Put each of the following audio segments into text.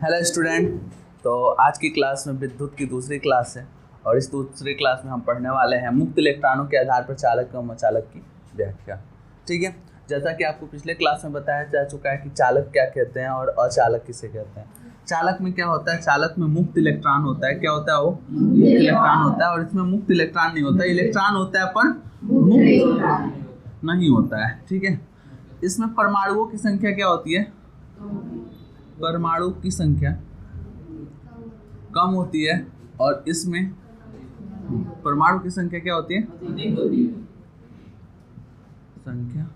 Hello student. तो आज की क्लास में विद्युत की दूसरी क्लास है और इस दूसरी क्लास में हम पढ़ने वाले हैं मुक्त इलेक्ट्रॉनों के आधार पर चालक एवं अचालक की व्याख्या। ठीक है, जैसा कि आपको पिछले क्लास में बताया जा चुका है कि चालक क्या कहते हैं और अचालक किसे कहते हैं। चालक में क्या होता है, चालक में मुक्त इलेक्ट्रॉन होता है। क्या होता है वो? मुक्त इलेक्ट्रॉन होता है। और इसमें मुक्त इलेक्ट्रॉन नहीं होता, इलेक्ट्रॉन होता है पर मुक्त नहीं होता है। ठीक है, इसमें परमाणुओं की संख्या क्या होती है? परमाणु की संख्या कम होती है और इसमें परमाणु की संख्या क्या होती है? संख्या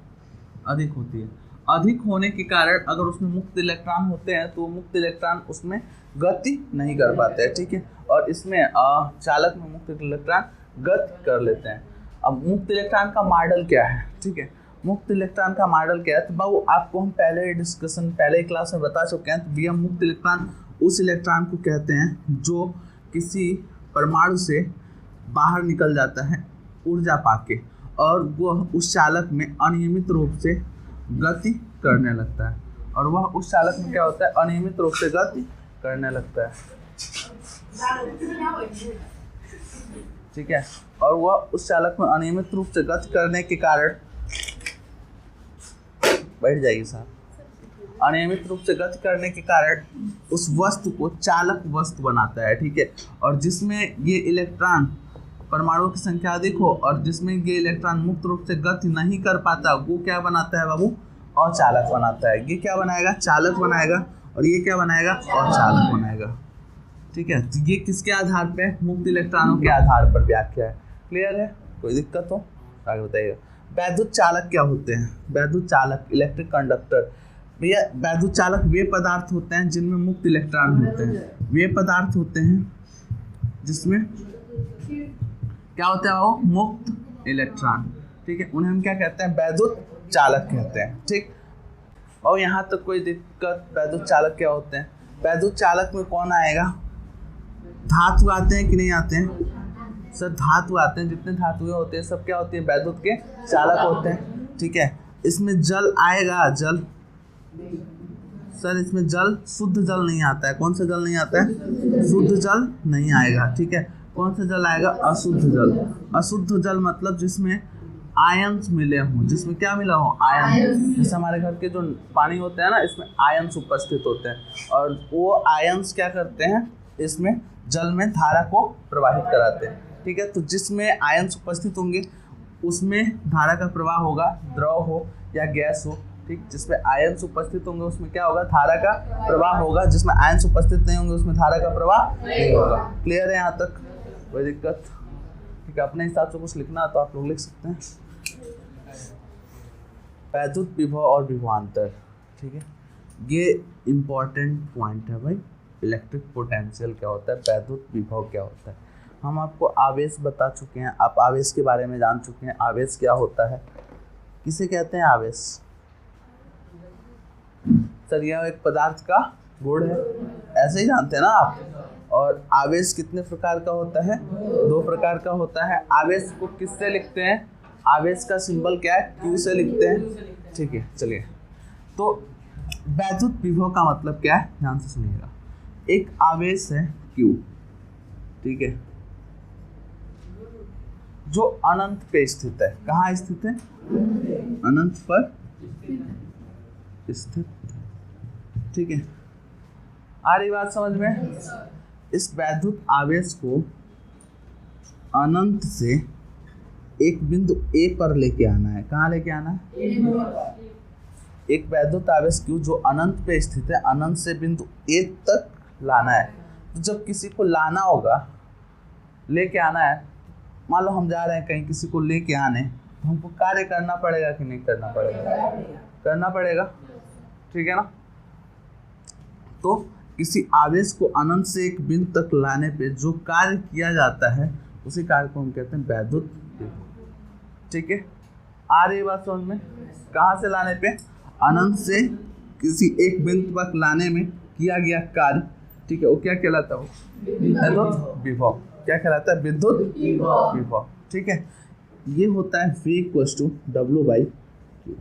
अधिक होती है। अधिक होने के कारण अगर उसमें मुक्त इलेक्ट्रॉन होते हैं तो मुक्त इलेक्ट्रॉन उसमें गति नहीं कर पाते हैं। ठीक है, और इसमें चालक में मुक्त इलेक्ट्रॉन गति कर लेते हैं। अब मुक्त इलेक्ट्रॉन का मॉडल क्या है? ठीक है, मुक्त इलेक्ट्रॉन का मॉडल क्या है? तो बाबू आपको हम पहले क्लास में बता चुके हैं। तो मुक्त इलेक्ट्रॉन उस इलेक्ट्रॉन को कहते हैं जो किसी परमाणु से बाहर निकल जाता है ऊर्जा पाके और वह उस चालक में अनियमित रूप से गति करने लगता है। और वह उस चालक में क्या होता है? अनियमित रूप से गति करने लगता है। ठीक है, और वह उस चालक में अनियमित रूप से गति करने के कारण बैठ जाएगी साहब। अनियमित रूप से गति करने के कारण उस वस्तु को चालक वस्तु बनाता है। ठीक है, और जिसमें ये इलेक्ट्रॉन परमाणुओं की संख्या अधिक हो और जिसमें ये इलेक्ट्रॉन मुक्त रूप से गति नहीं कर पाता, वो क्या बनाता है बाबू? अचालक बनाता है। ये क्या बनाएगा? चालक बनाएगा। और ये क्या बनाएगा? अचालक बनाएगा। ठीक है, तो ये किसके आधार पे? मुक्त इलेक्ट्रॉनों के आधार पर व्याख्या है। क्लियर है? कोई दिक्कत हो आगे बताइएगा। वैद्युत चालक क्या होते हैं? वैद्युत चालक, इलेक्ट्रिक कंडक्टर। भैया वैद्युत चालक वे पदार्थ होते हैं जिनमें मुक्त इलेक्ट्रॉन होते हैं। वे पदार्थ होते हैं जिसमें क्या होता है? वो मुक्त इलेक्ट्रॉन। ठीक है, उन्हें हम क्या कहते हैं? वैद्युत चालक कहते हैं। ठीक, और यहाँ तक कोई दिक्कत? वैद्युत चालक क्या होते हैं? वैद्युत चालक में कौन आएगा? धातु आते हैं कि नहीं आते हैं? सर धातु आते हैं। जितने धातुएं होते हैं सब क्या होती है? वैद्युत के चालक होते हैं। ठीक है, इसमें जल आएगा। जल सर इसमें जल, शुद्ध जल नहीं आता है। कौन सा जल नहीं आता है? शुद्ध जल नहीं आएगा। ठीक है, कौन सा जल आएगा? अशुद्ध जल। अशुद्ध जल मतलब जिसमें आयंस मिले हों। जिसमें क्या मिला हो? आयन। जैसे हमारे घर के जो पानी होते हैं ना, इसमें आयंस उपस्थित होते हैं और वो आयंस क्या करते हैं? इसमें जल में धारा को प्रवाहित कराते हैं। ठीक है, तो जिसमें आयंस उपस्थित होंगे उसमें धारा का प्रवाह होगा, द्रव हो या गैस हो। ठीक, जिसमें आयंस उपस्थित होंगे उसमें क्या होगा? धारा का प्रवाह होगा। जिसमें आयंस उपस्थित नहीं होंगे उसमें धारा का प्रवाह नहीं होगा। क्लियर है यहाँ तक? कोई दिक्कत? ठीक है, अपने हिसाब से कुछ लिखना तो आप लोग लिख सकते हैं। वैद्युत विभव और विभवांतर। ठीक है, ये इम्पॉर्टेंट पॉइंट है भाई। इलेक्ट्रिक पोटेंशियल क्या होता है? वैद्युत विभव क्या होता है? हम आपको आवेश बता चुके हैं, आप आवेश के बारे में जान चुके हैं। आवेश क्या होता है? किसे कहते हैं आवेश? सर यह एक पदार्थ का गुण है, ऐसे ही जानते हैं ना आप। और आवेश कितने प्रकार का होता है? 2 प्रकार का होता है। आवेश को किससे लिखते हैं? आवेश का सिंबल क्या है? Q से लिखते हैं। ठीक है, चलिए। तो वैद्युत विभव का मतलब क्या है? ध्यान से सुनिएगा। एक आवेश है Q, ठीक है, जो अनंत पे स्थित है। कहाँ स्थित है? अनंत पर स्थित। ठीक है, आ रही बात समझ में? इस वैद्युत आवेश को अनंत से एक बिंदु A पर लेके आना है। कहाँ लेके आना है? एक वैद्युत आवेश Q जो अनंत पे स्थित है, अनंत से बिंदु A तक लाना है। तो जब किसी को लाना होगा, लेके आना है, मान लो हम जा रहे हैं कहीं किसी को लेके आने, तो हमको कार्य करना पड़ेगा कि नहीं करना पड़ेगा? करना पड़ेगा। ठीक है ना? तो किसी आवेश को अनंत से एक बिंदु तक लाने पे जो कार्य किया जाता है उसी कार्य को हम कहते हैं वैद्युत विभव। ठीक है, आ रही बात समझ में? कहाँ से लाने पे? अनंत से किसी एक बिंदु तक लाने में किया गया कार्य, ठीक है, वो क्या कहलाता है? विद्युत विभव। क्या कहलाता है? विद्युत विभव। ठीक है, ये होता है V = W/Q।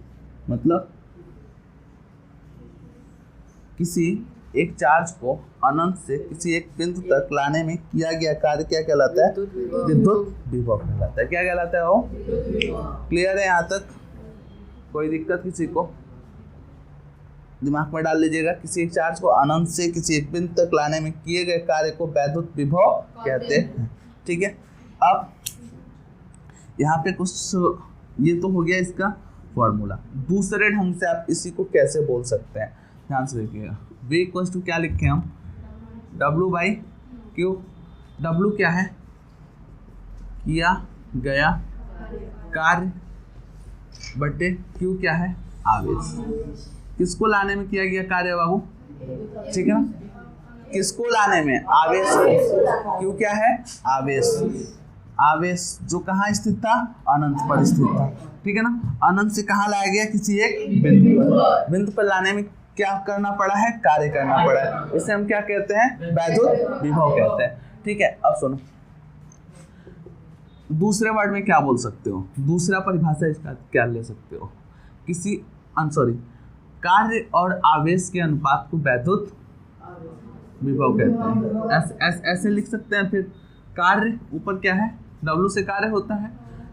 मतलब किसी एक चार्ज को अनंत से किसी एक बिंदु तक लाने में किया गया कार्य क्या कहलाता है? विद्युत विभव कहलाता है। क्या कहलाता है वो? क्लियर है यहाँ तक? कोई दिक्कत किसी को? दिमाग में डाल लीजिएगा, किसी एक चार्ज को अनंत से किसी एक बिंदु तक लाने में किए गए कार्य को वैद्युत विभव कहते हैं। ठीक है, अब यहाँ पे कुछ ये तो हो गया इसका फॉर्मूला। दूसरे ढंग से आप इसी को कैसे बोल सकते हैं, ध्यान से देखिएगा। V इक्वल्स टू क्या लिखे हम? W by Q. W क्या है? किया गया कार्य बटे Q क्या है? आवेश। किसको लाने में किया गया कार्य बाबू? ठीक है ना, किसको लाने में? आवेश को। Q क्या है? आवेश। आवेश जो कहाँ स्थित था? अनंत पर स्थित था। ठीक है ना, अनंत से कहाँ लाया गया? किसी एक बिंदु पर। बिंदु पर लाने में क्या करना पड़ा है? कार्य करना पड़ा है। इसे हम क्या कहते हैं? वैद्युत विभव कहते हैं। ठीक है, अब सुनो, दूसरे वर्ड में क्या बोल सकते हो? दूसरा परिभाषा इसका क्या ले सकते हो? किसी कार्य और आवेश के अनुपात को वैद्युत विभव कहते हैं। ऐसे लिख सकते हैं। फिर कार्य ऊपर क्या है? W से कार्य होता है।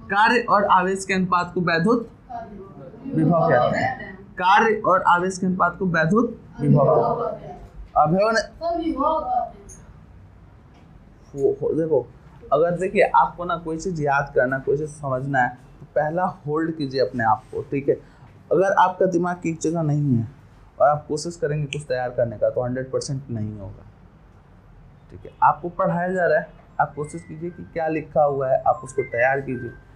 कार्य और आवेश के अनुपात को वैद्युत विभव कहते हैं। कार्य और आवेश के अनुपात को वैद्युत विभव। अब देखो, अगर देखिए आपको ना कोई चीज याद करना, कोई चीज समझना है, तो पहला होल्ड कीजिए अपने आप को। ठीक है, अगर आपका दिमाग एक जगह नहीं है और आप कोशिश करेंगे कुछ तैयार करने का, तो 100% नहीं होगा। ठीक है, आपको पढ़ाया जा रहा है, आप कोशिश कीजिए कि क्या लिखा हुआ है आप उसको तैयार कीजिए।